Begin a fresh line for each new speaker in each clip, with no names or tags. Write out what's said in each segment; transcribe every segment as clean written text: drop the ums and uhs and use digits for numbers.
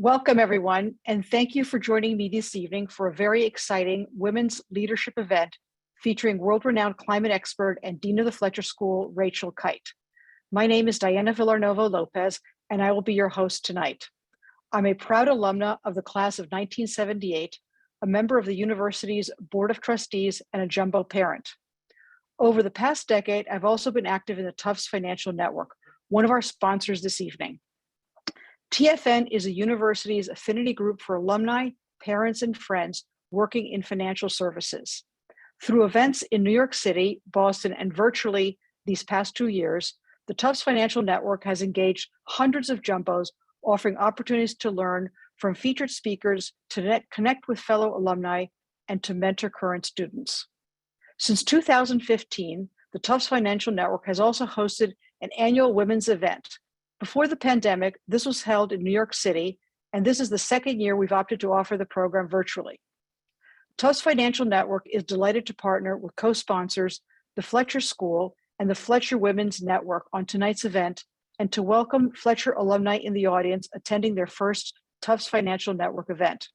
Welcome, everyone, and thank you for joining me this evening for a very exciting women's leadership event featuring world-renowned climate expert and Dean of the Fletcher School, Rachel Kyte. My name is Diana Villarnovo Lopez, and I will be your host tonight. I'm a proud alumna of the class of 1978, a member of the university's Board of Trustees, and a jumbo parent. Over the past decade, I've also been active in the Tufts Financial Network, one of our sponsors this evening. TFN is a university's affinity group for alumni, parents, and friends working in financial services. Through events in New York City, Boston, and virtually these past 2 years, the Tufts Financial Network has engaged hundreds of jumbos, offering opportunities to learn from featured speakers, to connect with fellow alumni, and to mentor current students. Since 2015, the Tufts Financial Network has also hosted an annual women's event. Before the pandemic, this was held in New York City, and this is the second year we've opted to offer the program virtually. Tufts Financial Network is delighted to partner with co-sponsors, the Fletcher School and the Fletcher Women's Network on tonight's event, and to welcome Fletcher alumni in the audience attending their first Tufts Financial Network event.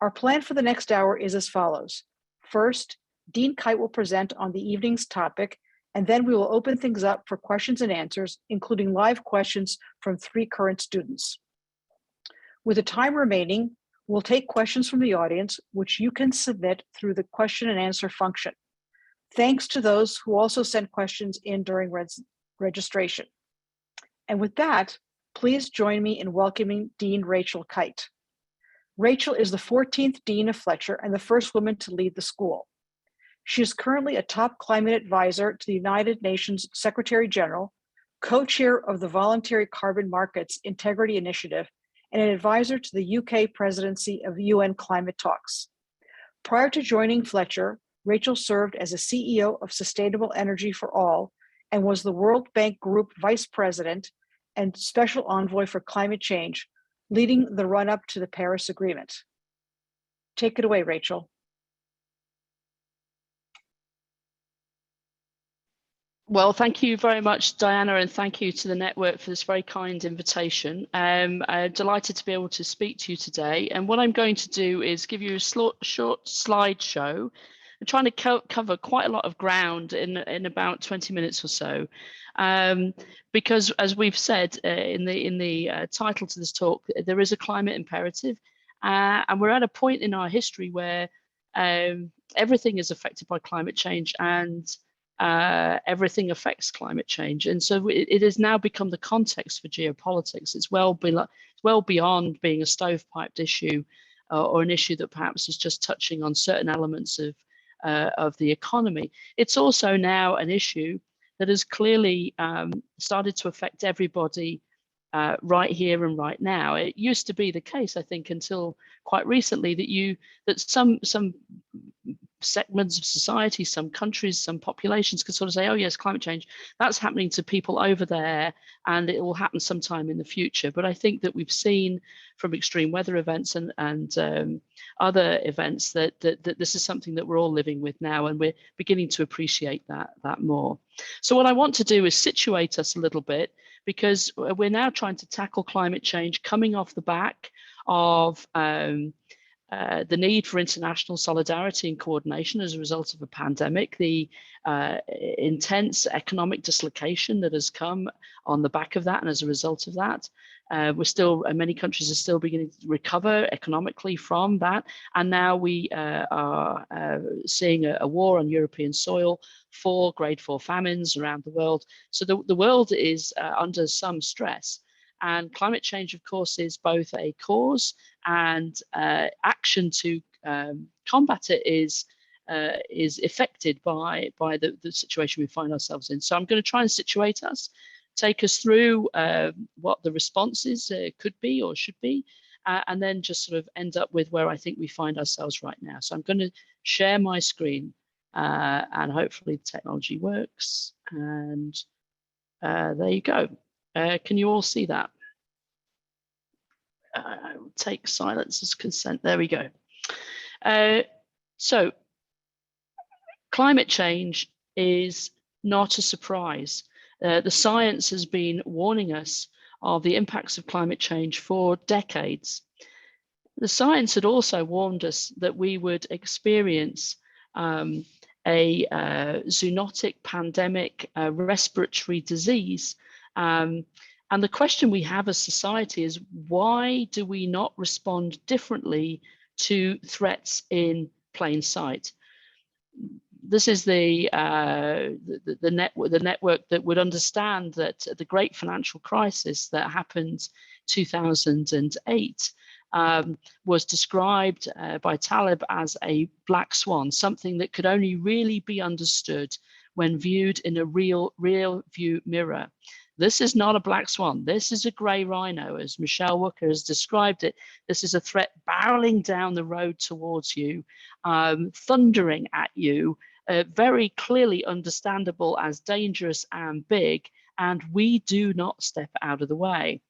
Our plan for the next hour is as follows. First, Dean Kyte will present on the evening's topic, and then we will open things up for questions and answers, including live questions from 3 current students. With the time remaining, we'll take questions from the audience, which you can submit through the question and answer function. Thanks to those who also sent questions in during registration. And with that, please join me in welcoming Dean Rachel Kyte. Rachel is the 14th Dean of Fletcher and the first woman to lead the school. She is currently a top climate advisor to the United Nations Secretary General, co-chair of the Voluntary Carbon Markets Integrity Initiative, and an advisor to the UK presidency of UN climate talks. Prior to joining Fletcher, Rachel served as a CEO of Sustainable Energy for All and was the World Bank Group Vice President and Special Envoy for Climate Change, leading the run-up to the Paris Agreement. Take it away, Rachel.
Well, thank you very much, Diana, and thank you to the network for this very kind invitation. I'm delighted to be able to speak to you today. And what I'm going to do is give you a short slideshow. I'm trying to cover quite a lot of ground in about 20 minutes or so. Because as we've said in the title to this talk, there is a climate imperative. And we're at a point in our history where everything is affected by climate change, and everything affects climate change, and so it has now become the context for geopolitics. It's well beyond being a stovepiped issue or an issue that perhaps is just touching on certain elements of the economy. It's also now an issue that has clearly started to affect everybody right here and right now. It used to be the case, I think, until quite recently, that some segments of society, some countries, some populations could sort of say, oh yes, climate change, that's happening to people over there and it will happen sometime in the future. But I think that we've seen from extreme weather events and other events that this is something that we're all living with now, and we're beginning to appreciate that more. So what I want to do is situate us a little bit, because we're now trying to tackle climate change coming off the back of the need for international solidarity and coordination as a result of a pandemic, the intense economic dislocation that has come on the back of that, and as a result of that, many countries are still beginning to recover economically from that, and now we are seeing a war on European soil, 4 grade 4 famines around the world. So the world is under some stress. And climate change, of course, is both a cause, and action to combat it is affected by the situation we find ourselves in. So I'm going to try and situate us, take us through what the responses could be or should be, and then just sort of end up with where I think we find ourselves right now. So I'm going to share my screen, and hopefully the technology works. And there you go. Can you all see that? I will take silence as consent. There we go. So climate change is not a surprise. The science has been warning us of the impacts of climate change for decades. The science had also warned us that we would experience a zoonotic pandemic respiratory disease. And the question we have as society is, why do we not respond differently to threats in plain sight? This is the network that would understand that the great financial crisis that happened 2008 was described by Taleb as a black swan, something that could only really be understood when viewed in a real view mirror. This is not a black swan. This is a grey rhino, as Michelle Walker has described it. This is a threat barreling down the road towards you, thundering at you, very clearly understandable as dangerous and big, and we do not step out of the way.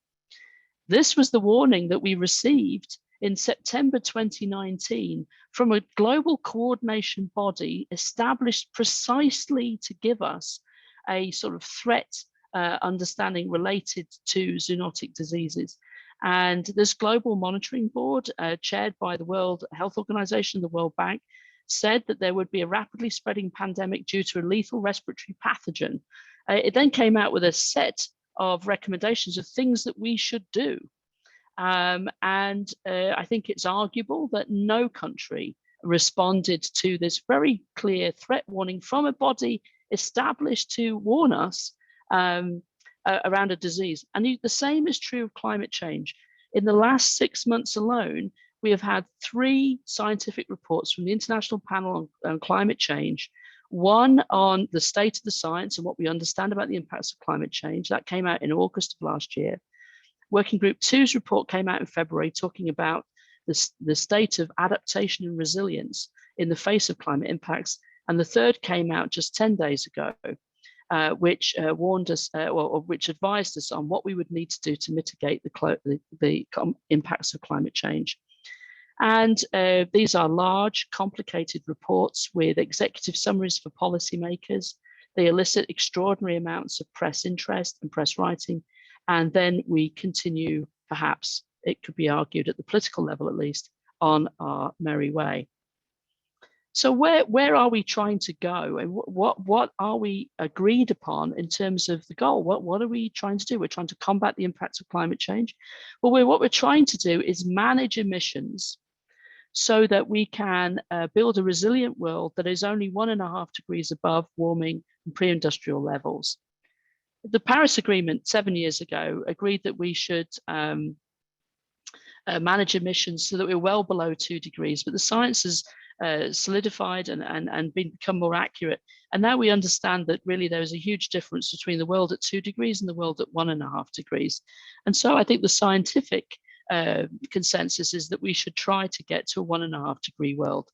This was the warning that we received in September 2019 from a global coordination body established precisely to give us a sort of threat understanding related to zoonotic diseases. And this global monitoring board, chaired by the World Health Organization, the World Bank, said that there would be a rapidly spreading pandemic due to a lethal respiratory pathogen. It then came out with a set of recommendations of things that we should do. I think it's arguable that no country responded to this very clear threat warning from a body established to warn us around a disease. And the same is true of climate change. In the last 6 months alone, we have had 3 scientific reports from the International Panel on Climate Change, one on the state of the science and what we understand about the impacts of climate change. That came out in August of last year. Working Group 2's report came out in February, talking about the state of adaptation and resilience in the face of climate impacts. And the third came out just 10 days ago, which warned us, or which advised us on what we would need to do to mitigate the impacts of climate change. And these are large, complicated reports with executive summaries for policymakers. They elicit extraordinary amounts of press interest and press writing. And then we continue, perhaps it could be argued at the political level at least, on our merry way. So where are we trying to go, and what are we agreed upon in terms of the goal? What are we trying to do? We're trying to combat the impacts of climate change. Well, what we're trying to do is manage emissions so that we can build a resilient world that is only 1.5 degrees above warming and pre-industrial levels. The Paris Agreement 7 years ago agreed that we should manage emissions so that we're well below 2 degrees, but the science has solidified and become more accurate. And now we understand that really there is a huge difference between the world at 2 degrees and the world at 1.5 degrees. And so I think the scientific consensus is that we should try to get to a 1.5 degree world.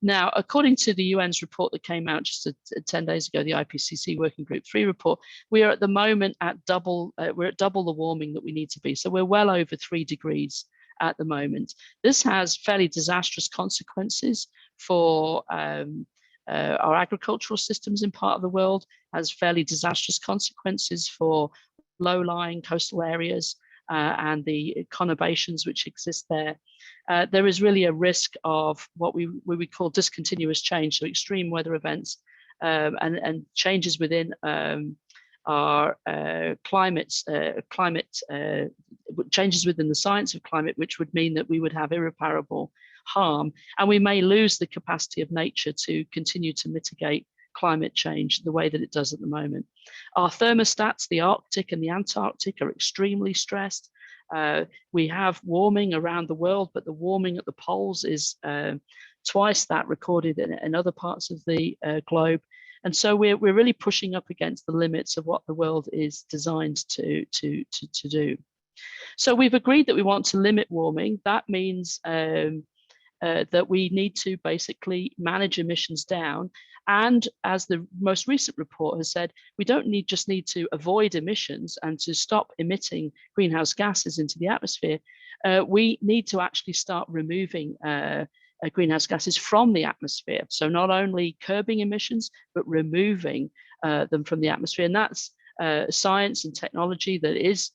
Now, according to the UN's report that came out just 10 days ago, the IPCC Working Group 3 report, we are at the moment at double the warming that we need to be. So we're well over 3 degrees at the moment. This has fairly disastrous consequences for our agricultural systems in part of the world, has fairly disastrous consequences for low-lying coastal areas and the conurbations which exist there. There is really a risk of what we call discontinuous change, so extreme weather events and changes within our changes within the science of climate, which would mean that we would have irreparable harm, and we may lose the capacity of nature to continue to mitigate climate change the way that it does at the moment. Our thermostats, the Arctic and the Antarctic, are extremely stressed. We have warming around the world, but the warming at the poles is twice that recorded in other parts of the globe. And so we're really pushing up against the limits of what the world is designed to do. So we've agreed that we want to limit warming. That means that we need to basically manage emissions down. And as the most recent report has said, we don't just need to avoid emissions and to stop emitting greenhouse gases into the atmosphere. We need to actually start removing greenhouse gases from the atmosphere. So not only curbing emissions, but removing them from the atmosphere. And that's science and technology that is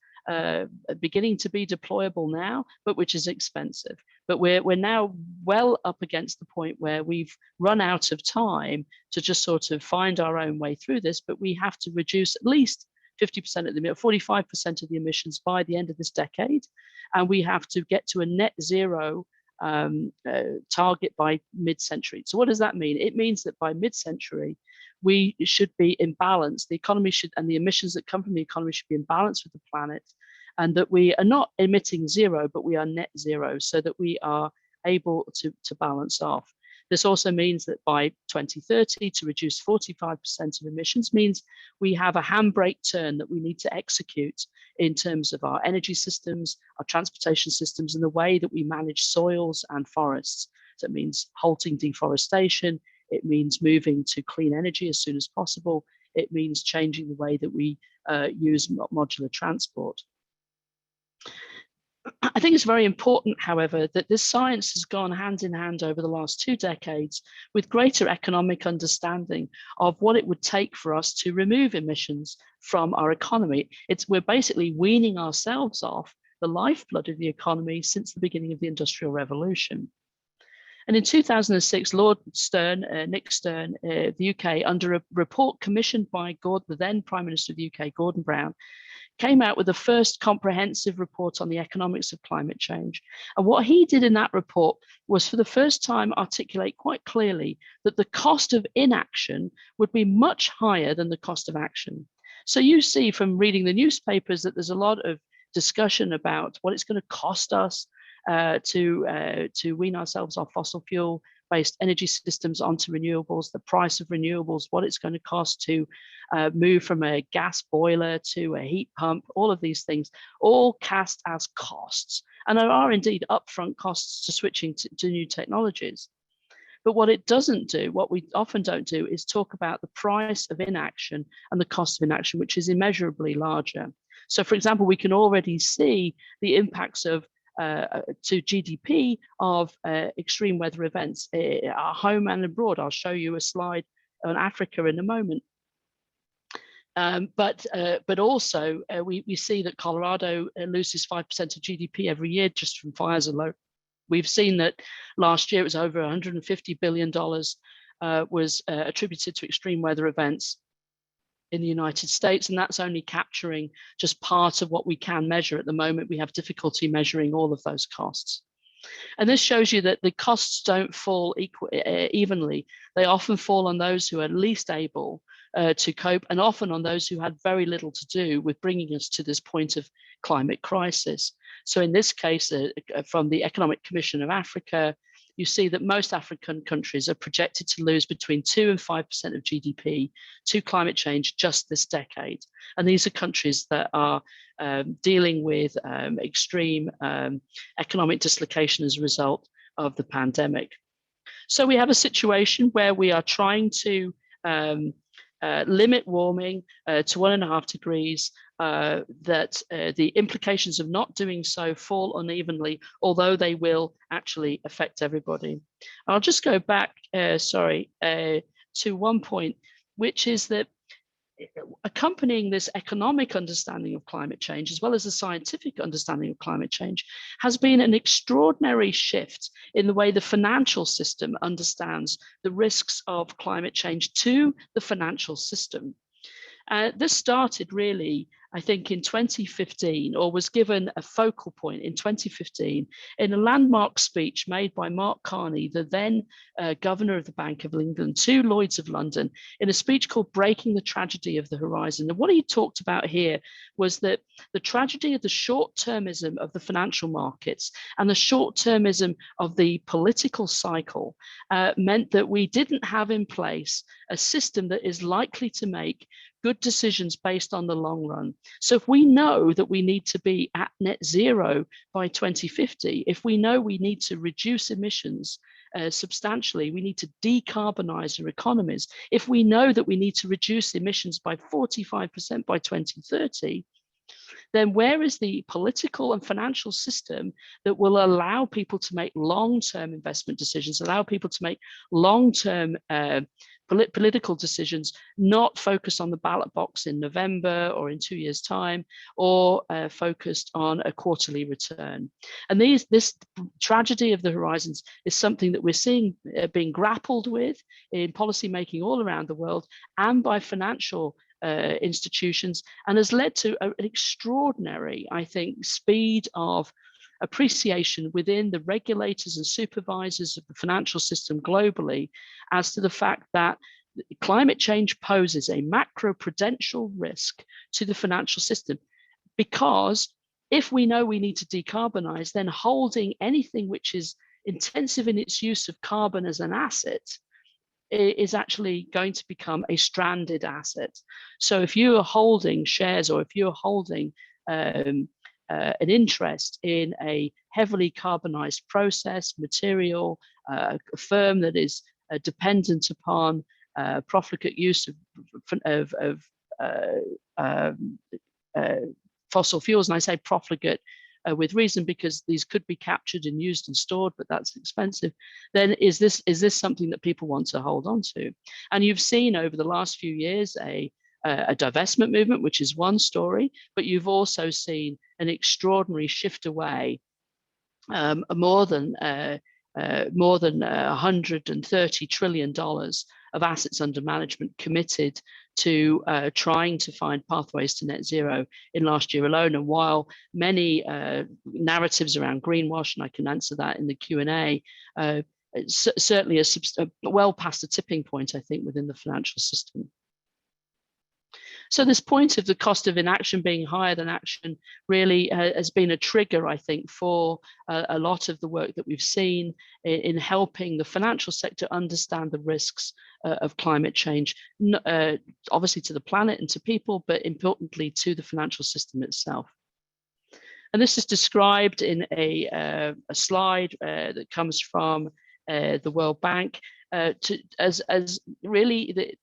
beginning to be deployable now, but which is expensive. But we're now well up against the point where we've run out of time to just sort of find our own way through this, but we have to reduce at least 50% of the 45% of the emissions by the end of this decade. And we have to get to a net zero target by mid-century. So what does that mean? It means that by mid-century, we should be in balance. The economy should, and the emissions that come from the economy should be in balance with the planet, and that we are not emitting zero, but we are net zero, so that we are able to balance off. This also means that by 2030, to reduce 45% of emissions means we have a handbrake turn that we need to execute in terms of our energy systems, our transportation systems, and the way that we manage soils and forests. So it means halting deforestation. It means moving to clean energy as soon as possible. It means changing the way that we use modular transport. I think it's very important, however, that this science has gone hand in hand over the last 2 decades with greater economic understanding of what it would take for us to remove emissions from our economy. We're basically weaning ourselves off the lifeblood of the economy since the beginning of the Industrial Revolution. And in 2006, Lord Stern, Nick Stern, the UK, under a report commissioned by the then Prime Minister of the UK, Gordon Brown, came out with the first comprehensive report on the economics of climate change. And what he did in that report was, for the first time, articulate quite clearly that the cost of inaction would be much higher than the cost of action. So you see from reading the newspapers that there's a lot of discussion about what it's going to cost us to wean ourselves off fossil fuel-based energy systems onto renewables, the price of renewables, what it's going to cost to move from a gas boiler to a heat pump, all of these things, all cast as costs. And there are indeed upfront costs to switching to new technologies. But what it doesn't do, what we often don't do, is talk about the price of inaction and the cost of inaction, which is immeasurably larger. So, for example, we can already see the impacts of to GDP of extreme weather events, our home and abroad. I'll show you a slide on Africa in a moment. But also we see that Colorado loses 5% of GDP every year just from fires alone. We've seen that last year it was over $150 billion was attributed to extreme weather events in the United States, and that's only capturing just part of what we can measure at the moment. We have difficulty measuring all of those costs. And this shows you that the costs don't fall evenly. They often fall on those who are least able to cope, and often on those who had very little to do with bringing us to this point of climate crisis. So in this case, from the Economic Commission of Africa, you see that most African countries are projected to lose between 2 and 5% of GDP to climate change just this decade. And these are countries that are dealing with extreme economic dislocation as a result of the pandemic. So we have a situation where we are trying to limit warming to 1.5 degrees, that the implications of not doing so fall unevenly, although they will actually affect everybody. I'll just go back, to one point, which is that accompanying this economic understanding of climate change, as well as the scientific understanding of climate change, has been an extraordinary shift in the way the financial system understands the risks of climate change to the financial system. This started really, I think, in 2015, or was given a focal point in 2015 in a landmark speech made by Mark Carney, the then governor of the Bank of England, to Lloyds of London, in a speech called Breaking the Tragedy of the Horizon. And what he talked about here was that the tragedy of the short-termism of the financial markets and the short-termism of the political cycle meant that we didn't have in place a system that is likely to make good decisions based on the long run. So if we know that we need to be at net zero by 2050, if we know we need to reduce emissions substantially, we need to decarbonize our economies, if we know that we need to reduce emissions by 45% by 2030, then where is the political and financial system that will allow people to make long-term investment decisions, allow people to make long-term political decisions, not focused on the ballot box in November or in 2 years' time, or focused on a quarterly return. And this tragedy of the horizons is something that we're seeing being grappled with in policy making all around the world and by financial institutions, and has led to an extraordinary, I think, speed of appreciation within the regulators and supervisors of the financial system globally as to the fact that climate change poses a macro-prudential risk to the financial system. Because if we know we need to decarbonize, then holding anything which is intensive in its use of carbon as an asset is actually going to become a stranded asset. So if you are holding shares, or if you're holding an interest in a heavily carbonized process, material, a firm that is dependent upon profligate use of fossil fuels, and I say profligate with reason because these could be captured and used and stored, but that's expensive, then is this something that people want to hold on to? And you've seen over the last few years a divestment movement, which is one story, but you've also seen an extraordinary shift away, more than $130 trillion of assets under management committed to trying to find pathways to net zero in last year alone. And while many narratives around greenwash, and I can answer that in the Q&A, certainly well past the tipping point, I think, within the financial system. So this point of the cost of inaction being higher than action really has been a trigger, I think, for a lot of the work that we've seen in helping the financial sector understand the risks of climate change, obviously to the planet and to people, but importantly to the financial system itself. And this is described in a slide that comes from the World Bank as really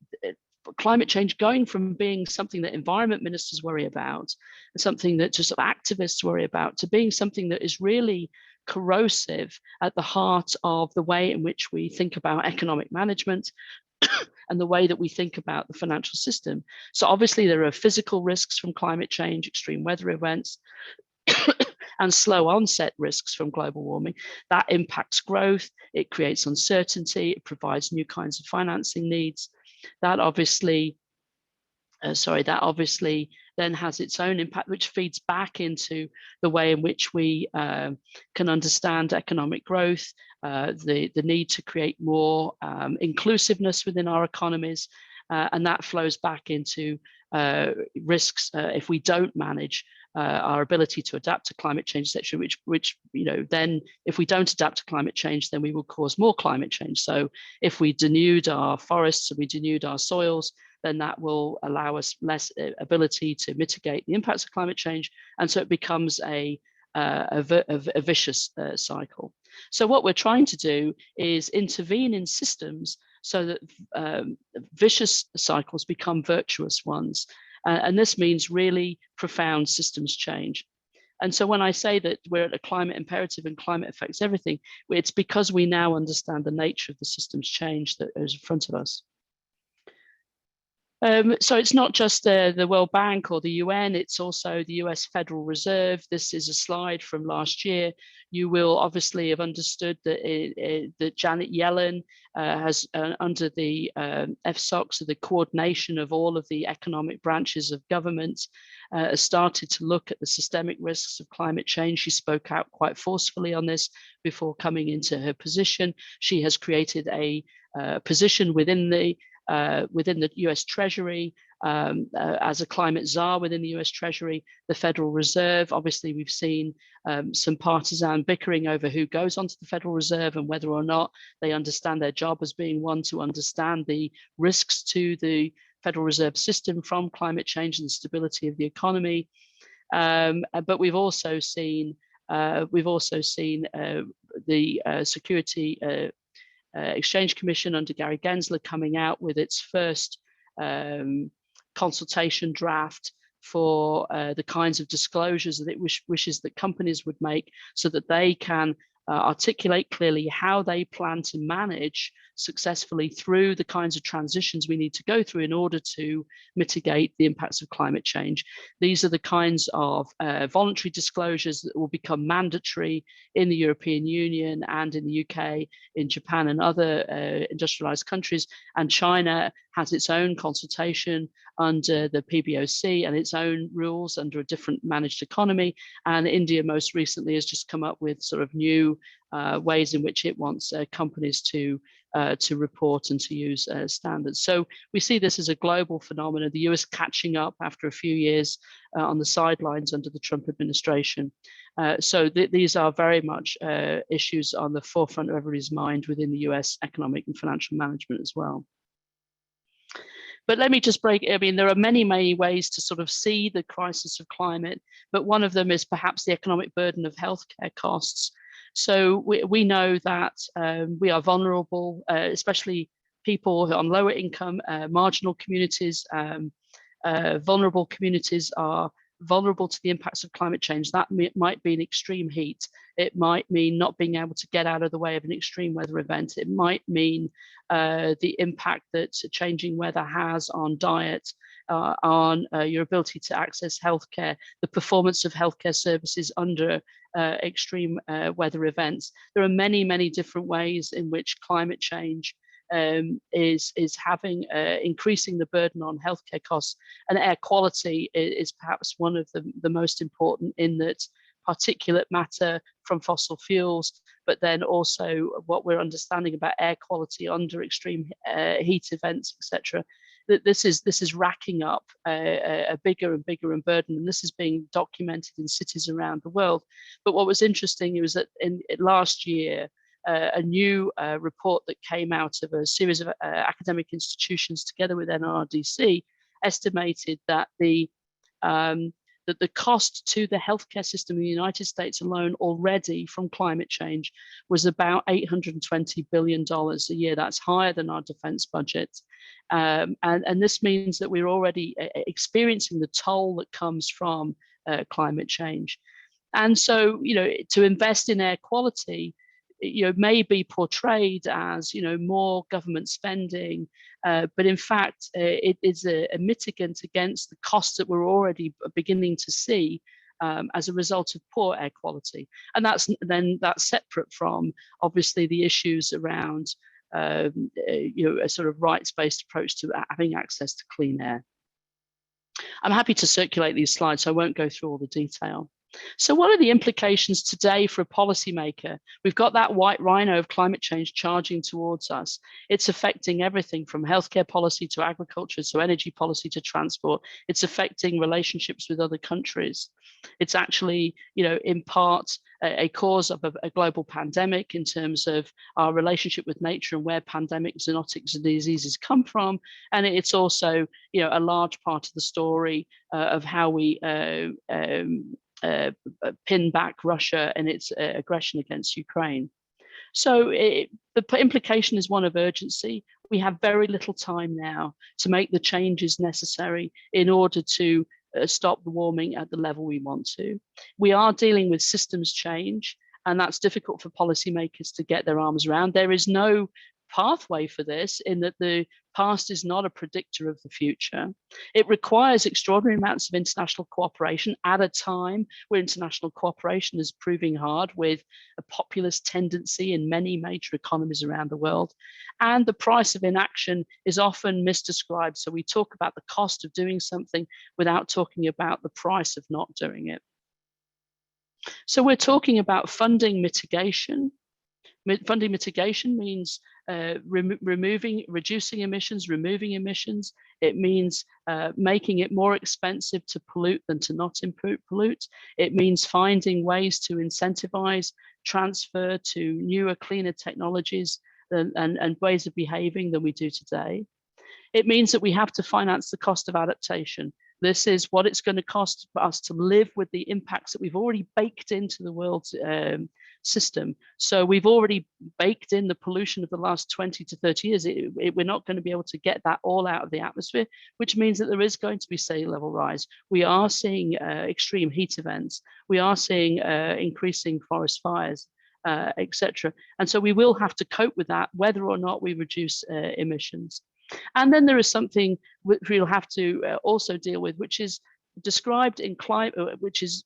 climate change going from being something that environment ministers worry about, and something that just activists worry about, to being something that is really corrosive at the heart of the way in which we think about economic management and the way that we think about the financial system. So obviously there are physical risks from climate change, extreme weather events, and slow onset risks from global warming. That impacts growth, it creates uncertainty, it provides new kinds of financing needs. That obviously then has its own impact, which feeds back into the way in which we can understand economic growth, the need to create more inclusiveness within our economies, and that flows back into risks if we don't manage our ability to adapt to climate change, which then if we don't adapt to climate change, then we will cause more climate change. So if we denude our forests and we denude our soils, then that will allow us less ability to mitigate the impacts of climate change, and so it becomes a vicious cycle. So what we're trying to do is intervene in systems so that vicious cycles become virtuous ones. And this means really profound systems change. And so when I say that we're at a climate imperative and climate affects everything, it's because we now understand the nature of the systems change that is in front of us. So it's not just the World Bank or the UN, it's also the US Federal Reserve. This is a slide from last year. You will obviously have understood that, that Janet Yellen has, under the FSOC, so the coordination of all of the economic branches of government, has started to look at the systemic risks of climate change. She spoke out quite forcefully on this before coming into her position. She has created a position within the US Treasury as a climate czar within the US Treasury. The Federal Reserve, obviously we've seen some partisan bickering over who goes onto the Federal Reserve and whether or not they understand their job as being one to understand the risks to the Federal Reserve system from climate change and the stability of the economy. But we've also seen the Security Exchange Commission under Gary Gensler coming out with its first consultation draft for the kinds of disclosures that it wishes that companies would make, so that they can articulate clearly how they plan to manage successfully through the kinds of transitions we need to go through in order to mitigate the impacts of climate change. These are the kinds of voluntary disclosures that will become mandatory in the European Union and in the UK, in Japan and other industrialized countries. And China has its own consultation under the PBOC and its own rules under a different managed economy. And India most recently has just come up with sort of new ways in which it wants companies to report and to use standards. So we see this as a global phenomenon, the US catching up after a few years on the sidelines under the Trump administration. So these are very much issues on the forefront of everybody's mind within the US economic and financial management as well. But let me just break, I mean, there are many, many ways to sort of see the crisis of climate, but one of them is perhaps the economic burden of healthcare costs. So we know that we are vulnerable, especially people on lower income, marginal communities, vulnerable communities are vulnerable to the impacts of climate change. That might be an extreme heat. It might mean not being able to get out of the way of an extreme weather event. It might mean the impact that changing weather has on diet, on your ability to access healthcare, the performance of healthcare services under extreme weather events. There are many, many different ways in which climate change is having increasing the burden on healthcare costs, and air quality is perhaps one of the most important, in that particulate matter from fossil fuels, but then also what we're understanding about air quality under extreme heat events, etc. This is racking up a bigger and bigger burden, and this is being documented in cities around the world. But what was interesting was that in last year, a new report that came out of a series of academic institutions together with NRDC estimated that the cost to the healthcare system in the United States alone already from climate change was about $820 billion a year. That's higher than our defense budget. And this means that we're already experiencing the toll that comes from climate change. And so, to invest in air quality, may be portrayed as, more government spending, but in fact, it is a mitigant against the costs that we're already beginning to see as a result of poor air quality. And that's separate from, obviously, the issues around, a sort of rights-based approach to having access to clean air. I'm happy to circulate these slides, so I won't go through all the detail. So what are the implications today for a policymaker? We've got that white rhino of climate change charging towards us. It's affecting everything from healthcare policy to agriculture to energy policy to transport. It's affecting relationships with other countries. It's actually, in part a cause of a global pandemic in terms of our relationship with nature and where pandemics, zoonotics, and diseases come from. And it's also, a large part of the story of how we pin back Russia and its aggression against Ukraine. So the implication is one of urgency. We have very little time now to make the changes necessary in order to stop the warming at the level we want to. We are dealing with systems change, and that's difficult for policymakers to get their arms around. There is no pathway for this, in that the past is not a predictor of the future. It requires extraordinary amounts of international cooperation at a time where international cooperation is proving hard, with a populist tendency in many major economies around the world. And the price of inaction is often misdescribed. So we talk about the cost of doing something without talking about the price of not doing it. So we're talking about funding mitigation. Funding mitigation means reducing emissions, removing emissions. It means making it more expensive to pollute than to not pollute. It means finding ways to incentivize transfer to newer, cleaner technologies and ways of behaving than we do today. It means that we have to finance the cost of adaptation. This is what it's going to cost for us to live with the impacts that we've already baked into the world's system. So we've already baked in the pollution of the last 20 to 30 years. We're not going to be able to get that all out of the atmosphere, which means that there is going to be sea level rise. We are seeing extreme heat events. We are seeing increasing forest fires. etc. And so we will have to cope with that, whether or not we reduce emissions. And then there is something which we'll have to also deal with, which is described in climate, which is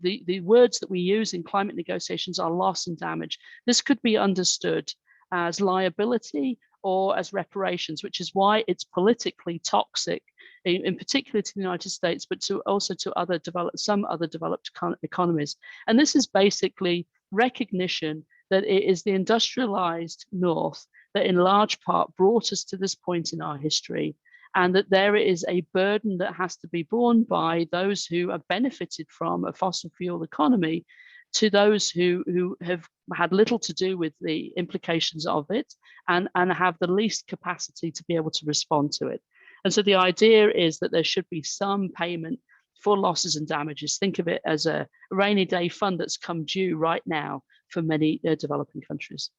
the words that we use in climate negotiations are loss and damage. This could be understood as liability or as reparations, which is why it's politically toxic, in particular to the United States, but also to some other developed economies. And this is basically recognition that it is the industrialized North that in large part brought us to this point in our history, and that there is a burden that has to be borne by those who have benefited from a fossil fuel economy to those who have had little to do with the implications of it and have the least capacity to be able to respond to it. And so the idea is that there should be some payment for losses and damages. Think of it as a rainy day fund that's come due right now for many developing countries.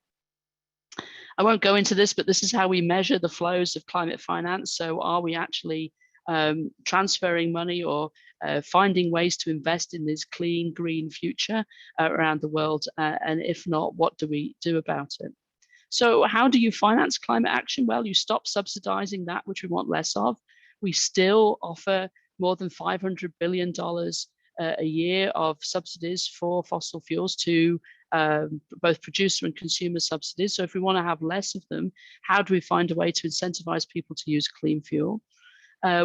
I won't go into this, but this is how we measure the flows of climate finance. So are we actually transferring money or finding ways to invest in this clean, green future around the world? And if not, what do we do about it? So how do you finance climate action? Well, you stop subsidizing that which we want less of. We still offer more than $500 billion a year of subsidies for fossil fuels to both producer and consumer subsidies. So if we want to have less of them, how do we find a way to incentivize people to use clean fuel?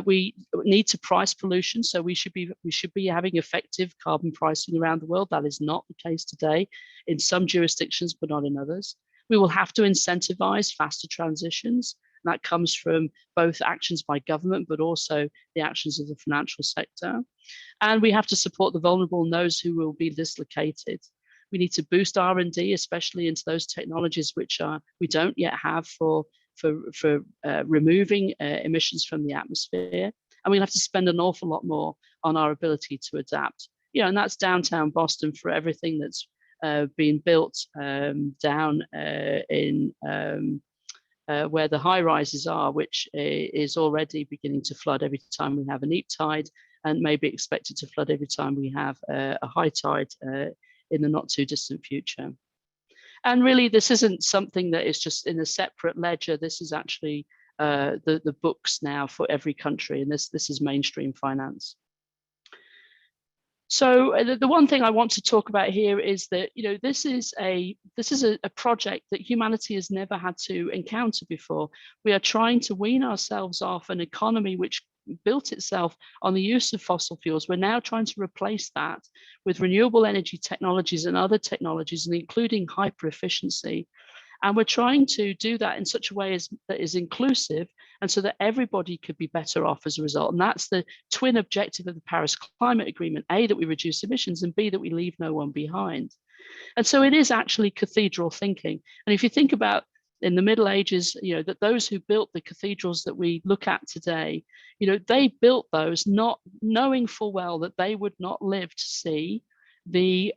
We need to price pollution, so we should be having effective carbon pricing around the world. That is not the case today in some jurisdictions, but not in others. We will have to incentivize faster transitions. And that comes from both actions by government, but also the actions of the financial sector. And we have to support the vulnerable and those who will be dislocated. We need to boost R&D, especially into those technologies which we don't yet have for removing emissions from the atmosphere. And we'll have to spend an awful lot more on our ability to adapt. And that's downtown Boston for everything that's being built down in where the high rises are, which is already beginning to flood every time we have a neap tide, and may be expected to flood every time we have a high tide in the not too distant future. And really, this isn't something that is just in a separate ledger. This is actually the books now for every country, and this is mainstream finance. So the one thing I want to talk about here is that this is a project that humanity has never had to encounter before. We are trying to wean ourselves off an economy which built itself on the use of fossil fuels. We're now trying to replace that with renewable energy technologies and other technologies, and including hyper efficiency. And we're trying to do that in such a way that is inclusive, and so that everybody could be better off as a result. And that's the twin objective of the Paris Climate Agreement: A, that we reduce emissions, and B, that we leave no one behind. And so it is actually cathedral thinking. And if you think about in the Middle Ages, that those who built the cathedrals that we look at today, they built those not knowing full well that they would not live to see the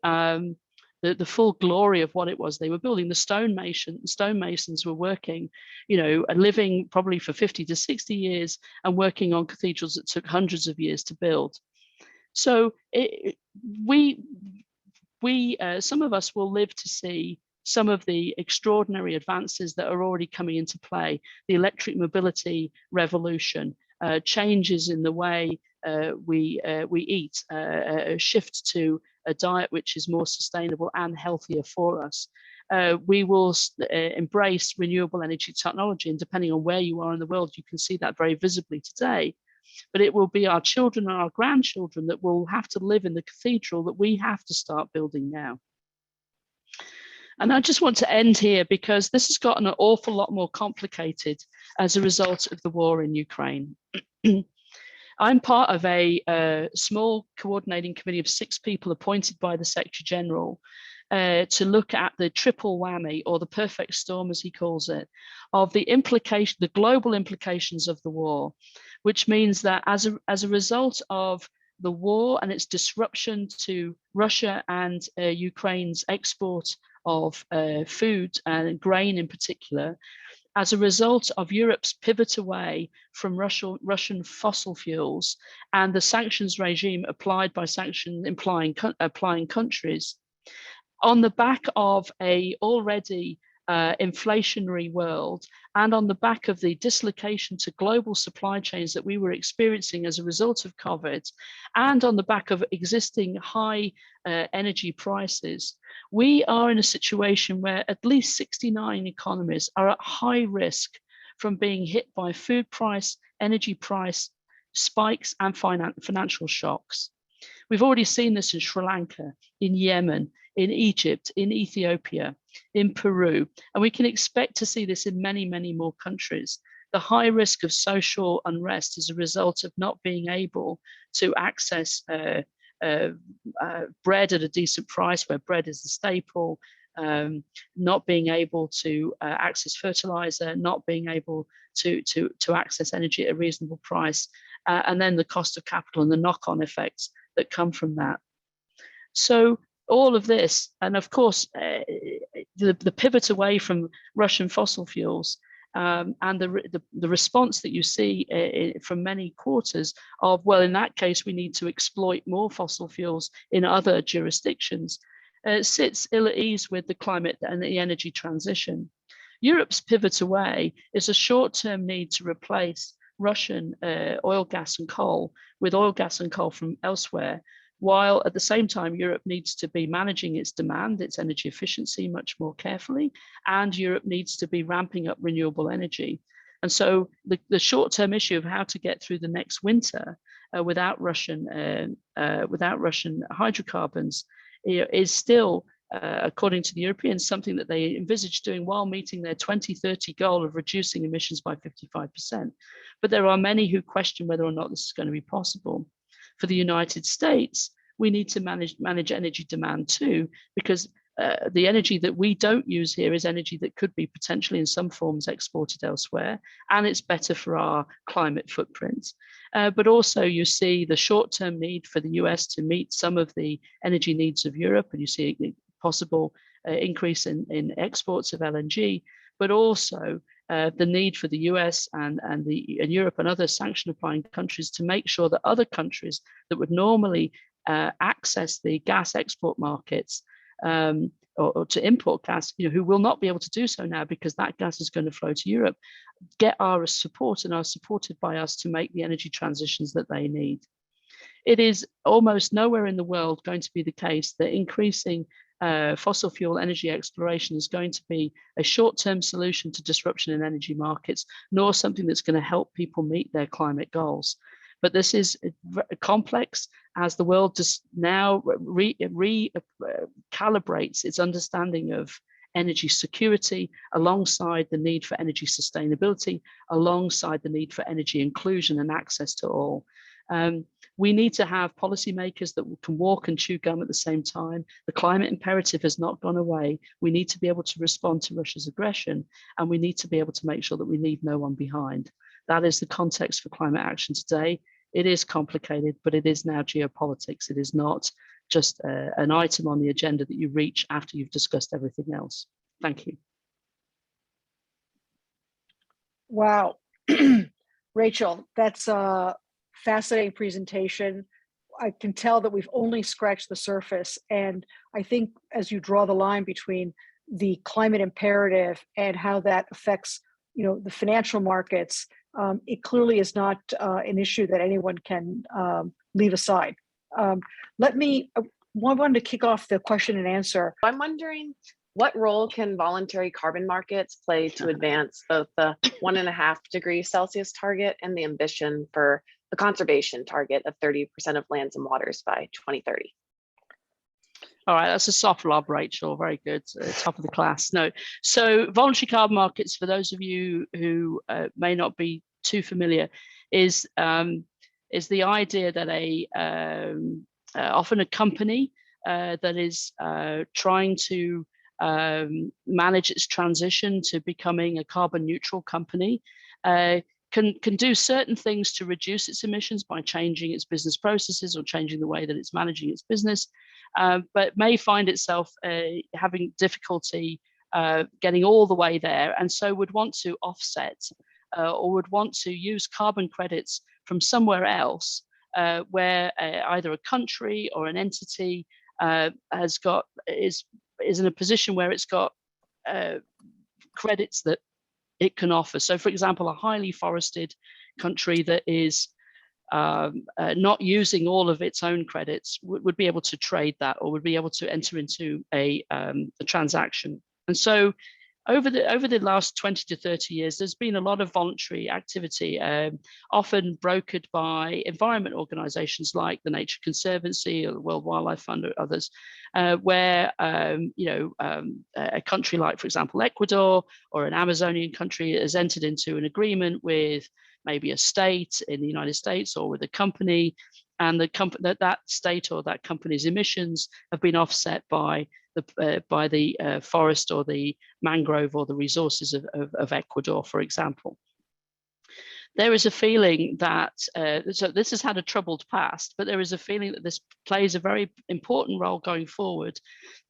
full glory of what it was they were building. The stonemasons were working, living probably for 50 to 60 years and working on cathedrals that took hundreds of years to build. So some of us will live to see some of the extraordinary advances that are already coming into play: the electric mobility revolution, changes in the way we eat, a shift to a diet which is more sustainable and healthier for us. We will embrace renewable energy technology, and depending on where you are in the world, you can see that very visibly today. But it will be our children and our grandchildren that will have to live in the cathedral that we have to start building now. And I just want to end here because this has gotten an awful lot more complicated as a result of the war in Ukraine. I'm part of a small coordinating committee of 6 people appointed by the Secretary General to look at the triple whammy, or the perfect storm, as he calls it, of the global implications of the war, which means that as a result of the war and its disruption to Russia and Ukraine's export of food and grain in particular, as a result of Europe's pivot away from Russian fossil fuels and the sanctions regime applied by applying countries, on the back of a already inflationary world, and on the back of the dislocation to global supply chains that we were experiencing as a result of COVID, and on the back of existing high energy prices, we are in a situation where at least 69 economies are at high risk from being hit by food price, energy price spikes, and financial shocks. We've already seen this in Sri Lanka, in Yemen, in Egypt, in Ethiopia, in Peru, and we can expect to see this in many, many more countries. The high risk of social unrest as a result of not being able to access bread at a decent price, where bread is the staple, not being able to access fertilizer, not being able to access energy at a reasonable price, and then the cost of capital and the knock-on effects that come from that. So all of this, and of course, the pivot away from Russian fossil fuels, and the response that you see from many quarters of, well, in that case, we need to exploit more fossil fuels in other jurisdictions, sits ill at ease with the climate and the energy transition. Europe's pivot away is a short-term need to replace Russian oil, gas, and coal with oil, gas, and coal from elsewhere, while at the same time, Europe needs to be managing its demand, its energy efficiency much more carefully, and Europe needs to be ramping up renewable energy. And so the short-term issue of how to get through the next winter without Russian hydrocarbons is still, according to the Europeans, something that they envisage doing while meeting their 2030 goal of reducing emissions by 55%. But there are many who question whether or not this is going to be possible. For the United States, we need to manage energy demand too, because the energy that we don't use here is energy that could be potentially in some forms exported elsewhere, and it's better for our climate footprint. But also you see the short-term need for the US to meet some of the energy needs of Europe, and you see a possible increase in exports of LNG, but also the need for the US and Europe and other sanction-applying countries to make sure that other countries that would normally access the gas export markets or to import gas, who will not be able to do so now because that gas is going to flow to Europe, get our support and are supported by us to make the energy transitions that they need. It is almost nowhere in the world going to be the case that increasing fossil fuel energy exploration is going to be a short-term solution to disruption in energy markets, nor something that's going to help people meet their climate goals. But this is complex as the world just now recalibrates its understanding of energy security alongside the need for energy sustainability, alongside the need for energy inclusion and access to all. We need to have policymakers that can walk and chew gum at the same time. The climate imperative has not gone away. We need to be able to respond to Russia's aggression, and we need to be able to make sure that we leave no one behind. That is the context for climate action today. It is complicated, but it is now geopolitics. It is not just an item on the agenda that you reach after you've discussed everything else. Thank you.
Wow. Rachel, that's a fascinating presentation. I can tell that we've only scratched the surface. And I think as you draw the line between the climate imperative and how that affects, the financial markets, it clearly is not an issue that anyone can leave aside. I wanted to kick off the question and answer.
I'm wondering, what role can voluntary carbon markets play to advance both the 1.5 degrees Celsius target and the ambition for the conservation target of 30% of lands and waters by 2030?
All right, that's a soft lob, Rachel. Very good. Top of the class. No, so voluntary carbon markets, for those of you who may not be too familiar, is the idea that often a company that is trying to manage its transition to becoming a carbon neutral company can do certain things to reduce its emissions by changing its business processes or changing the way that it's managing its business, but may find itself having difficulty getting all the way there, and so would want to offset or would want to use carbon credits from somewhere else where either a country or an entity is is in a position where it's got credits that it can offer. So, for example, a highly forested country that is not using all of its own credits would be able to trade that, or would be able to enter into a transaction. And so over the last 20 to 30 years, there's been a lot of voluntary activity, often brokered by environment organizations like the Nature Conservancy or the World Wildlife Fund or others, where a country like, for example, Ecuador or an Amazonian country has entered into an agreement with maybe a state in the United States or with a company, and that state or that company's emissions have been offset by the forest or the mangrove or the resources of Ecuador, for example. There is a feeling that, so this has had a troubled past, but there is a feeling that this plays a very important role going forward,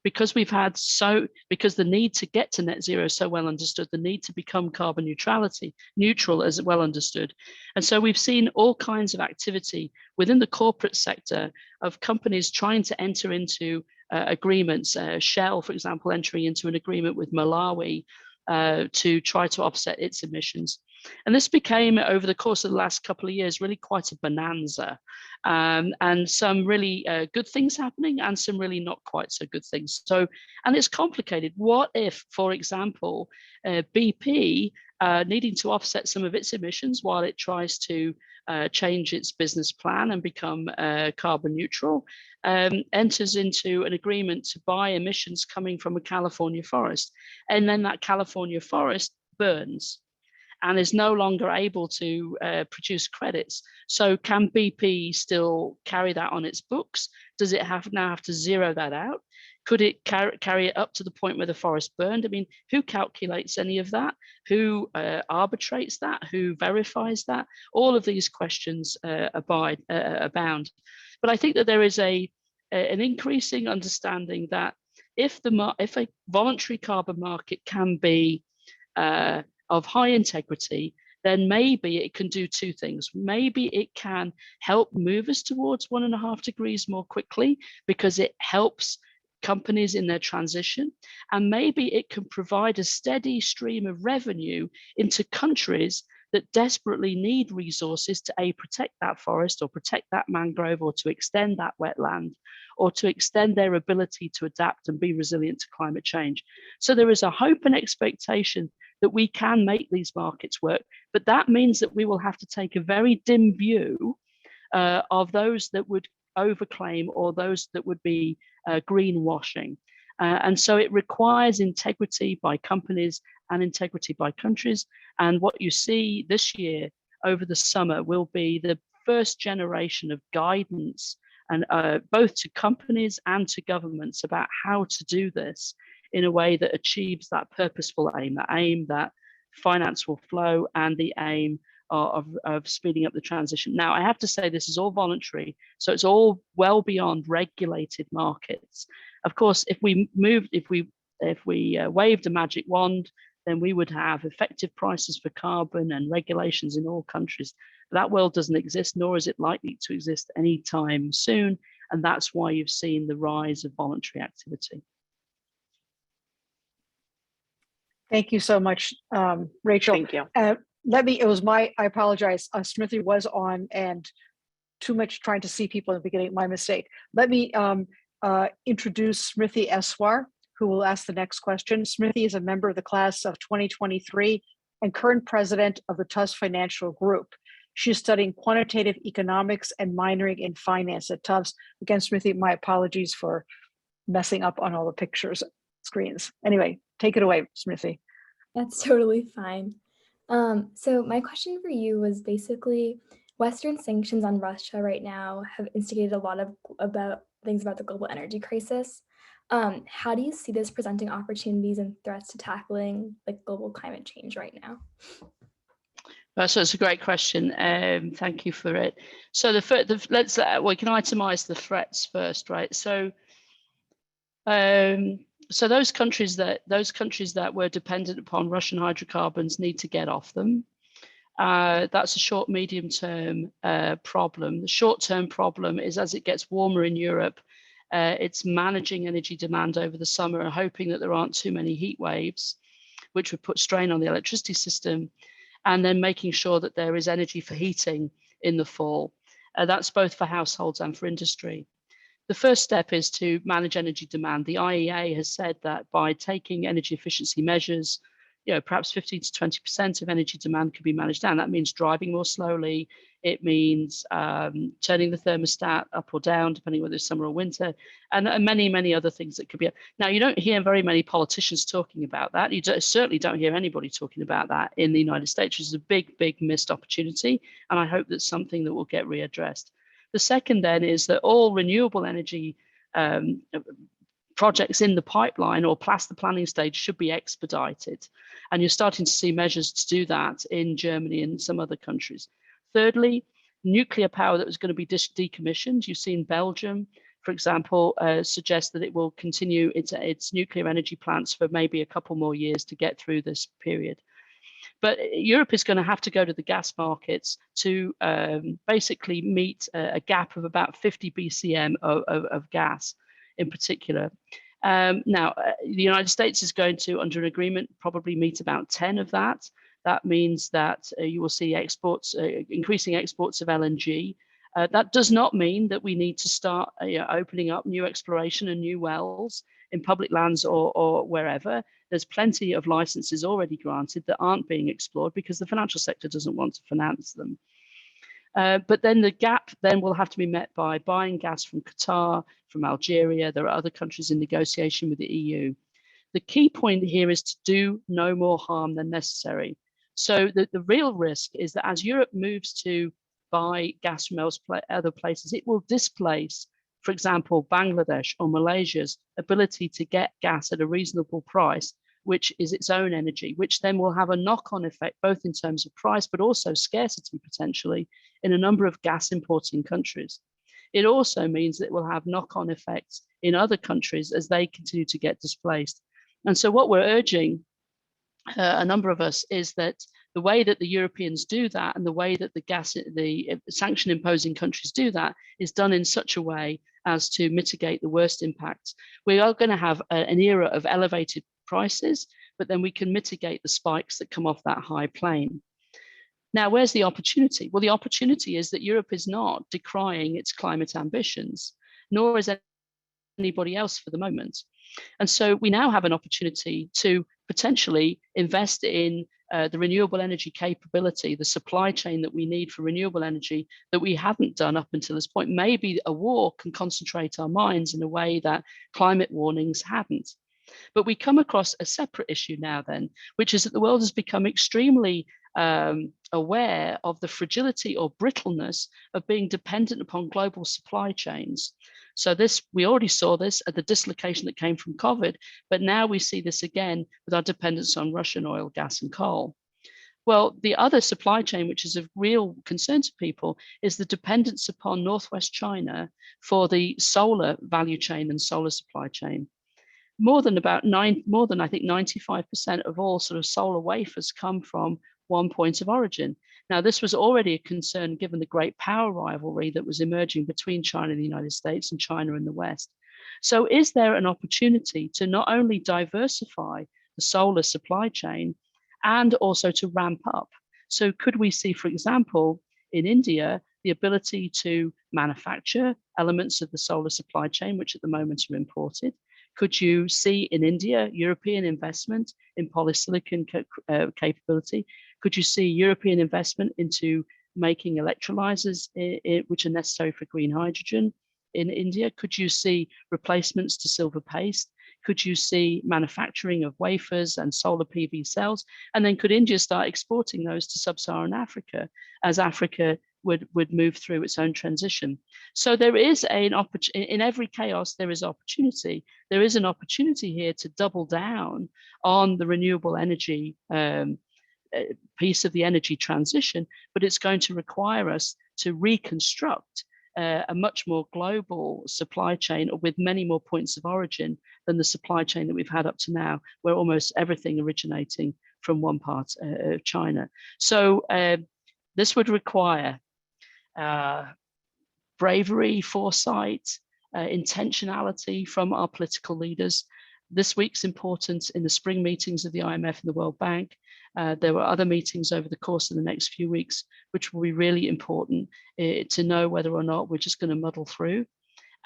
because because the need to get to net zero is so well understood, the need to become carbon neutral is well understood. And so we've seen all kinds of activity within the corporate sector of companies trying to enter into agreements. Shell, for example, entering into an agreement with Malawi to try to offset its emissions. And this became, over the course of the last couple of years, really quite a bonanza, and some really good things happening and some really not quite so good things. So, and it's complicated. What if, for example, BP needing to offset some of its emissions while it tries to change its business plan and become carbon neutral, enters into an agreement to buy emissions coming from a California forest, and then that California forest burns and is no longer able to produce credits. So can BP still carry that on its books? Does it now have to zero that out? Could it carry it up to the point where the forest burned? I mean, who calculates any of that? Who arbitrates that? Who verifies that? All of these questions abound. But I think that there is an increasing understanding that if a voluntary carbon market can be of high integrity, then maybe it can do two things. Maybe it can help move us towards 1.5 degrees more quickly because it helps companies in their transition. And maybe it can provide a steady stream of revenue into countries that desperately need resources to protect that forest or protect that mangrove, or to extend that wetland, or to extend their ability to adapt and be resilient to climate change. So there is a hope and expectation that we can make these markets work, but that means that we will have to take a very dim view of those that would overclaim or those that would be greenwashing. And so it requires integrity by companies and integrity by countries. And what you see this year over the summer will be the first generation of guidance, and both to companies and to governments, about how to do this in a way that achieves that purposeful aim, that finance will flow, and the aim of speeding up the transition. Now, I have to say this is all voluntary, so it's all well beyond regulated markets. Of course, if we waved a magic wand, then we would have effective prices for carbon and regulations in all countries. But that world doesn't exist, nor is it likely to exist anytime soon, and that's why you've seen the rise of voluntary activity.
Thank you so much, Rachel.
Thank you.
I apologize. Smriti was on and too much trying to see people in the beginning, my mistake. Let me introduce Smriti Eswar, who will ask the next question. Smriti is a member of the class of 2023 and current president of the Tufts Financial Group. She is studying quantitative economics and minoring in finance at Tufts. Again, Smriti, my apologies for messing up on all the pictures screens. Anyway, take it away, Smriti.
That's totally fine. So my question for you was basically, Western sanctions on Russia right now have instigated a lot of things about the global energy crisis. How do you see this presenting opportunities and threats to tackling like global climate change right now?
So it's a great question. Thank you for it. So we can itemize the threats first, right? So those countries that were dependent upon Russian hydrocarbons need to get off them. That's a short, medium term problem. The short term problem is, as it gets warmer in Europe It's managing energy demand over the summer and hoping that there aren't too many heat waves, which would put strain on the electricity system, and then making sure that there is energy for heating in the fall. That's both for households and for industry. The first step is to manage energy demand. The IEA has said that by taking energy efficiency measures, perhaps 15 to 20% of energy demand could be managed down. That means driving more slowly. It means turning the thermostat up or down, depending whether it's summer or winter, and many, many other things that could be. Now, you don't hear very many politicians talking about that. You certainly don't hear anybody talking about that in the United States, which is a big, big missed opportunity. And I hope that's something that will get readdressed. The second then is that all renewable energy projects in the pipeline or past the planning stage should be expedited. And you're starting to see measures to do that in Germany and some other countries. Thirdly, nuclear power that was going to be decommissioned. You've seen Belgium, for example, suggest that it will continue its nuclear energy plants for maybe a couple more years to get through this period. But Europe is going to have to go to the gas markets to basically meet a gap of about 50 BCM of gas in particular. Now, the United States is going to, under an agreement, probably meet about 10 of that. That means that you will see exports, increasing exports of LNG. That does not mean that we need to start opening up new exploration and new wells in public lands or wherever. There's plenty of licenses already granted that aren't being explored because the financial sector doesn't want to finance them. But then the gap then will have to be met by buying gas from Qatar, from Algeria. There are other countries in negotiation with the EU. The key point here is to do no more harm than necessary. So the real risk is that as Europe moves to buy gas from other places, it will displace, for example, Bangladesh or Malaysia's ability to get gas at a reasonable price, which is its own energy, which then will have a knock-on effect, both in terms of price, but also scarcity potentially in a number of gas importing countries. It also means that it will have knock-on effects in other countries as they continue to get displaced. And so what we're urging, a number of us, is that the way that the Europeans do that and the way that the sanction imposing countries do that is done in such a way as to mitigate the worst impacts. We are going to have an era of elevated prices, but then we can mitigate the spikes that come off that high plane. Now, where's the opportunity? Well, the opportunity is that Europe is not decrying its climate ambitions, nor is anybody else for the moment. And so we now have an opportunity to potentially invest in the renewable energy capability, the supply chain that we need for renewable energy that we hadn't done up until this point. Maybe a war can concentrate our minds in a way that climate warnings hadn't. But we come across a separate issue now then, which is that the world has become extremely aware of the fragility or brittleness of being dependent upon global supply chains. So we already saw this at the dislocation that came from COVID, but now we see this again with our dependence on Russian oil, gas, and coal. Well, the other supply chain, which is of real concern to people, is the dependence upon Northwest China for the solar value chain and solar supply chain. More than I think 95% of all sort of solar wafers come from one point of origin. Now, this was already a concern given the great power rivalry that was emerging between China and the United States and China and the West. So is there an opportunity to not only diversify the solar supply chain and also to ramp up? So could we see, for example, in India, the ability to manufacture elements of the solar supply chain, which at the moment are imported? Could you see in India European investment in polysilicon capability? Could you see European investment into making electrolyzers which are necessary for green hydrogen in India? Could you see replacements to silver paste? Could you see manufacturing of wafers and solar PV cells? And then could India start exporting those to sub-Saharan Africa as Africa would move through its own transition? So there is an opportunity. In every chaos, there is opportunity. There is an opportunity here to double down on the renewable energy piece of the energy transition, but it's going to require us to reconstruct a much more global supply chain with many more points of origin than the supply chain that we've had up to now, where almost everything originating from one part of China. So this would require bravery, foresight, intentionality from our political leaders. This week's important in the spring meetings of the IMF and the World Bank. There were other meetings over the course of the next few weeks, which will be really important to know whether or not we're just going to muddle through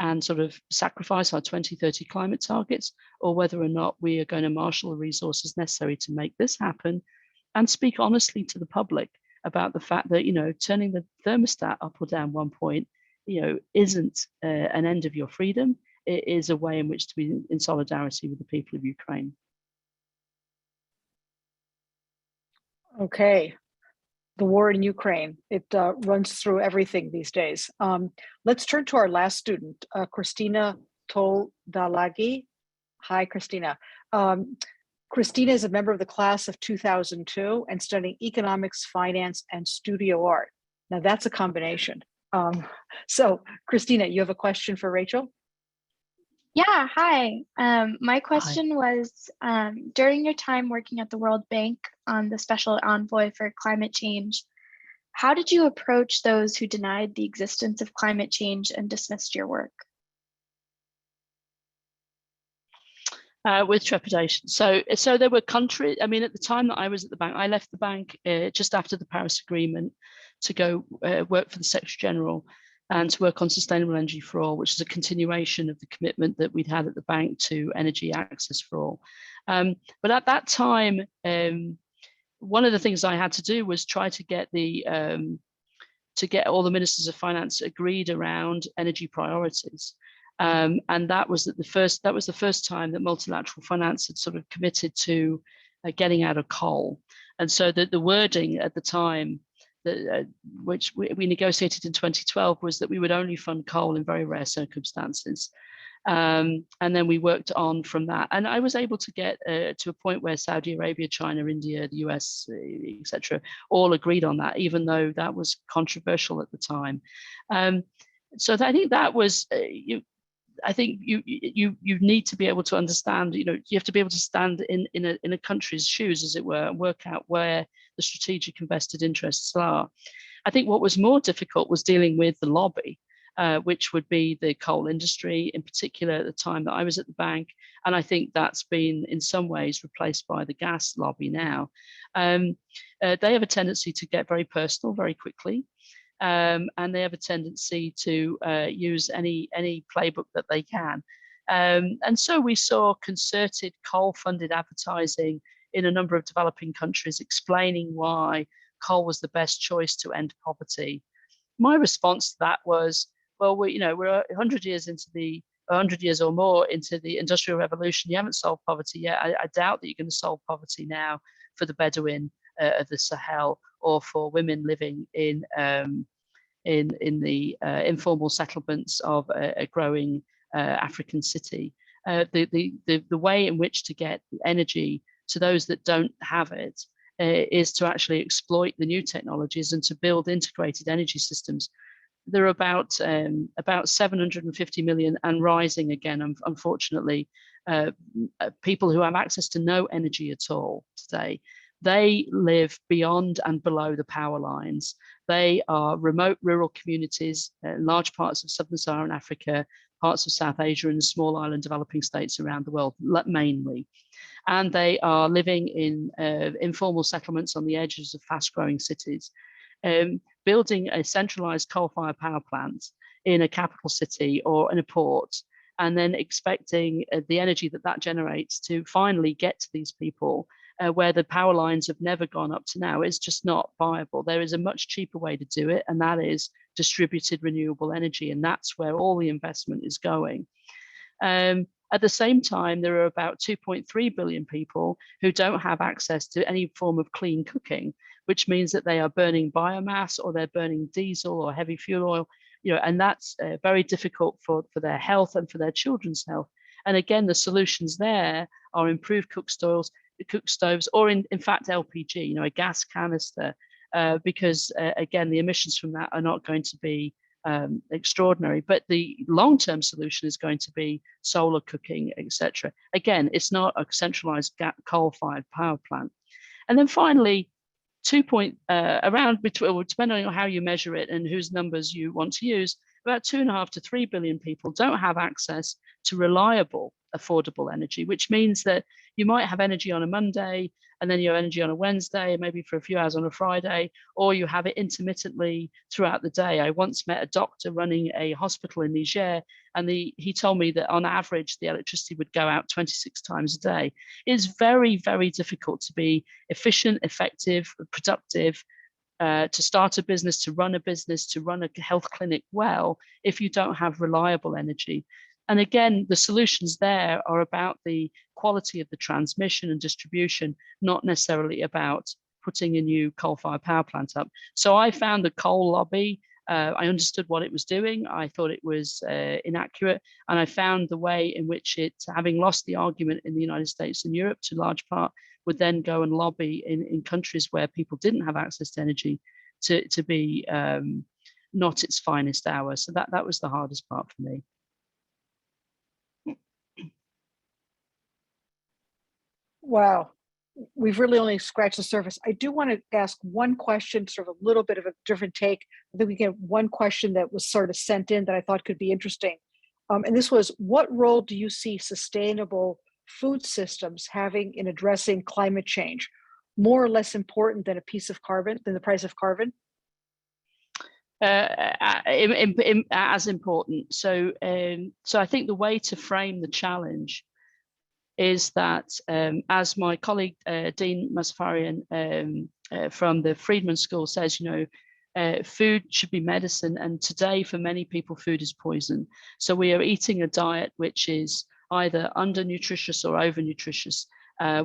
and sort of sacrifice our 2030 climate targets, or whether or not we are going to marshal the resources necessary to make this happen and speak honestly to the public about the fact that, turning the thermostat up or down 1 point, isn't an end of your freedom. It is a way in which to be in solidarity with the people of Ukraine.
Okay. The war in Ukraine, it runs through everything these days. Let's turn to our last student, Christina Toldalagi. Hi, Christina. Christina is a member of the class of 2002 and studying economics, finance, and studio art. Now that's a combination. So Christina, you have a question for Rachel?
Yeah, hi. My question was, during your time working at the World Bank on the Special Envoy for Climate Change, how did you approach those who denied the existence of climate change and dismissed your work?
With trepidation. So there were countries, at the time that I was at the bank, I left the bank just after the Paris Agreement to go work for the Secretary General and to work on Sustainable Energy for All, which is a continuation of the commitment that we'd had at the bank to energy access for all. But at that time, one of the things I had to do was try to get all the ministers of finance agreed around energy priorities. And that was the first time that multilateral finance had sort of committed to getting out of coal. And so the wording at the time, which we negotiated in 2012, was that we would only fund coal in very rare circumstances. And then we worked on from that. And I was able to get to a point where Saudi Arabia, China, India, the US, etc., all agreed on that, even though that was controversial at the time. So I think that was, I think you need to be able to understand, you have to be able to stand in a country's shoes, as it were, and work out where the strategic invested interests are. I think what was more difficult was dealing with the lobby, which would be the coal industry, in particular at the time that I was at the bank. And I think that's been in some ways replaced by the gas lobby now. They have a tendency to get very personal very quickly. And they have a tendency to use any playbook that they can. And so we saw concerted coal-funded advertising in a number of developing countries explaining why coal was the best choice to end poverty. My response to that was, well, we're 100 years or more into the Industrial Revolution. You haven't solved poverty yet. I doubt that you're going to solve poverty now for the Bedouin of the Sahel, or for women living in the informal settlements of a growing African city. The way in which to get energy to those that don't have it is to actually exploit the new technologies and to build integrated energy systems. There are about 750 million and rising again, unfortunately, people who have access to no energy at all today. They live beyond and below the power lines. They are remote rural communities, large parts of sub-Saharan Africa, parts of South Asia, and small island developing states around the world, mainly. And they are living in informal settlements on the edges of fast-growing cities. Building a centralized coal-fired power plant in a capital city or in a port, and then expecting the energy that generates to finally get to these people where the power lines have never gone up to now, is just not viable. There is a much cheaper way to do it, and that is distributed renewable energy, and that's where all the investment is going. At the same time, there are about 2.3 billion people who don't have access to any form of clean cooking, which means that they are burning biomass, or they're burning diesel or heavy fuel oil, and that's very difficult for their health and for their children's health. And again, the solutions there are improved cook stoves, or in fact LPG, a gas canister, because again, the emissions from that are not going to be extraordinary, but the long-term solution is going to be solar cooking, etc. Again, it's not a centralized coal-fired power plant. And then finally, depending on how you measure it and whose numbers you want to use, about 2.5 to 3 billion people don't have access to reliable, affordable energy, which means that you might have energy on a Monday, and then you have energy on a Wednesday, maybe for a few hours on a Friday, or you have it intermittently throughout the day. I once met a doctor running a hospital in Niger, and he told me that on average, the electricity would go out 26 times a day. It's very, very difficult to be efficient, effective, productive, to start a business, to run a health clinic well, if you don't have reliable energy. And again, the solutions there are about the quality of the transmission and distribution, not necessarily about putting a new coal-fired power plant up. So I found the coal lobby. I understood what it was doing. I thought it was inaccurate. And I found the way in which it, having lost the argument in the United States and Europe to large part, would then go and lobby in countries where people didn't have access to energy to be not its finest hour. So that was the hardest part for me.
Wow. We've really only scratched the surface. I do want to ask one question, sort of a little bit of a different take. I think we get one question that was sort of sent in that I thought could be interesting. And this was, what role do you see sustainable food systems having in addressing climate change? More or less important than a piece of carbon, than the price of carbon?
As important. So I think the way to frame the challenge is that, as my colleague Dean Musfarian from the Friedman School says, food should be medicine, and today for many people food is poison. So we are eating a diet which is either under-nutritious or over-nutritious.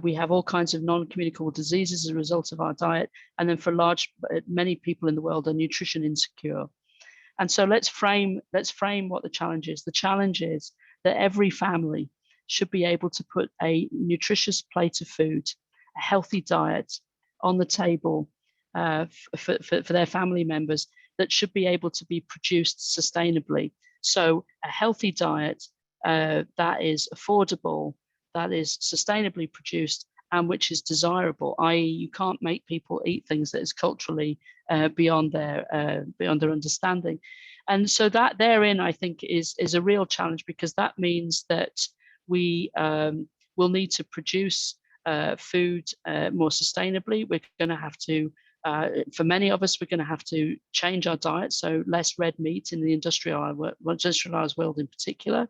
We have all kinds of non-communicable diseases as a result of our diet, and then for many people in the world are nutrition insecure. And so let's frame what the challenge is. The challenge is that every family should be able to put a nutritious plate of food, a healthy diet on the table for their family members that should be able to be produced sustainably. So a healthy diet that is affordable, that is sustainably produced, and which is desirable, i.e. you can't make people eat things that is culturally beyond their understanding. And so that therein, I think, is a real challenge, because that means that we will need to produce food more sustainably. We're going to have to, for many of us, we're going to have to change our diet, so less red meat in the industrialized world in particular.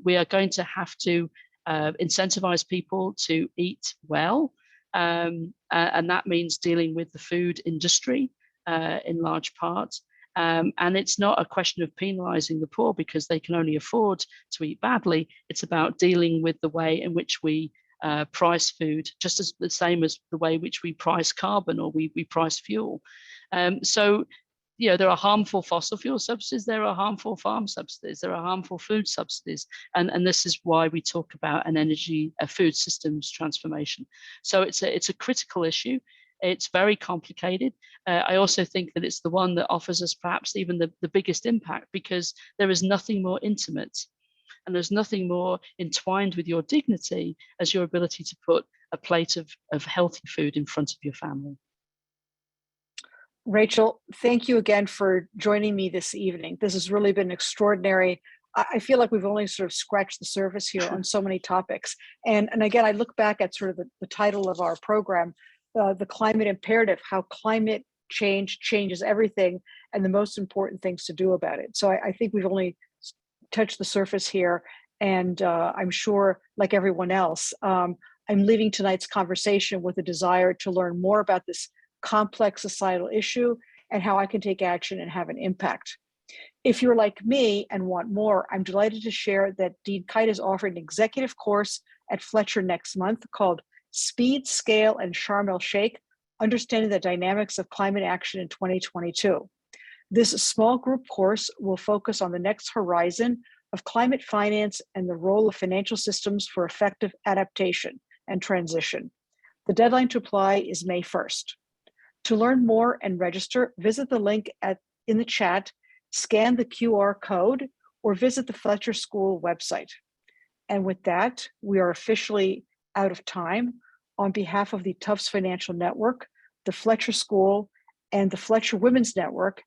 We are going to have to incentivize people to eat well, and that means dealing with the food industry in large part. And it's not a question of penalizing the poor because they can only afford to eat badly. It's about dealing with the way in which we price food, just as the same as the way in which we price carbon or we price fuel. So there are harmful fossil fuel subsidies, there are harmful farm subsidies, there are harmful food subsidies. And this is why we talk about a food systems transformation. So it's a critical issue. It's very complicated. I also think that it's the one that offers us perhaps even the biggest impact, because there is nothing more intimate and there's nothing more entwined with your dignity as your ability to put a plate of healthy food in front of your family.
Rachel, thank you again for joining me this evening. This has really been extraordinary. I feel like we've only sort of scratched the surface here on so many topics. And again, I look back at sort of the title of our program, the climate imperative, how climate change changes everything and the most important things to do about it. So I think we've only touched the surface here. And I'm sure, like everyone else, I'm leaving tonight's conversation with a desire to learn more about this complex societal issue and how I can take action and have an impact. If you're like me and want more, I'm delighted to share that Dean Kyte is offering an executive course at Fletcher next month called Speed, Scale, and Sharm el-Sheikh, Understanding the Dynamics of Climate Action in 2022. This small group course will focus on the next horizon of climate finance and the role of financial systems for effective adaptation and transition. The deadline to apply is May 1st. To learn more and register, visit the link in the chat, scan the QR code, or visit the Fletcher School website. And with that, we are officially out of time. On behalf of the Tufts Financial Network, the Fletcher School, and the Fletcher Women's Network,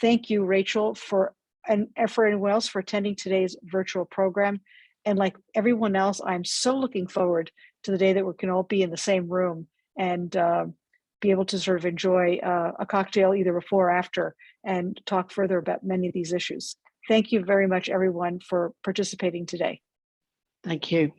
thank you, Rachel, for and for anyone else for attending today's virtual program. And like everyone else, I'm so looking forward to the day that we can all be in the same room and be able to sort of enjoy a cocktail either before or after and talk further about many of these issues. Thank you very much, everyone, for participating today.
Thank you.